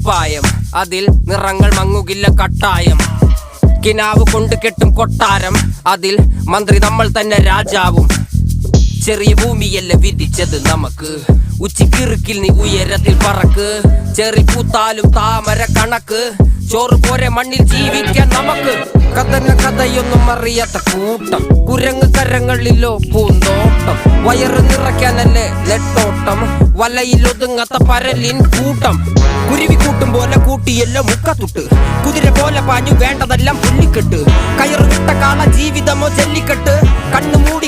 കുപ്പായം, അതിൽ നിറങ്ങൾ മങ്ങുകില്ല കട്ടായം. കിനാവ് കൊണ്ട് കെട്ടും കൊട്ടാരം, അതിൽ മന്ത്രി നമ്മൾ തന്നെ രാജാവും. ചെറിയ ഭൂമിയല്ല വിധിച്ചത് നമുക്ക്, ഉച്ചിക്കിറുക്കിൽ നീ ഉയരത്തിൽ പറക്ക്. ചെറി പൂത്താലും താമര കണക്ക്, ചോറ് പോരെ മണ്ണിൽ ജീവിക്കാൻ നമുക്ക്. കഥയൊന്നും അറിയാത്ത കൂട്ടം, കുരങ്ങ് കരങ്ങളിലോ പൂന്തോട്ടം. വയറ് നിറയ്ക്കാനല്ലേ നെട്ടോട്ടം, വലയിൽ ഒതുങ്ങാത്ത പരലിൻ കൂട്ടം. കുരുവി കൂട്ടും പോലെ കൂട്ടിയല്ലോ മുക്കത്തുട്ട്, കുതിര പോലെ പാഞ്ഞു വേണ്ടതെല്ലാം പുള്ളിക്കെട്ട്. കയറ് വിട്ട കാള ജീവിതമോ ജല്ലിക്കെട്ട്, കണ്ണു മൂടി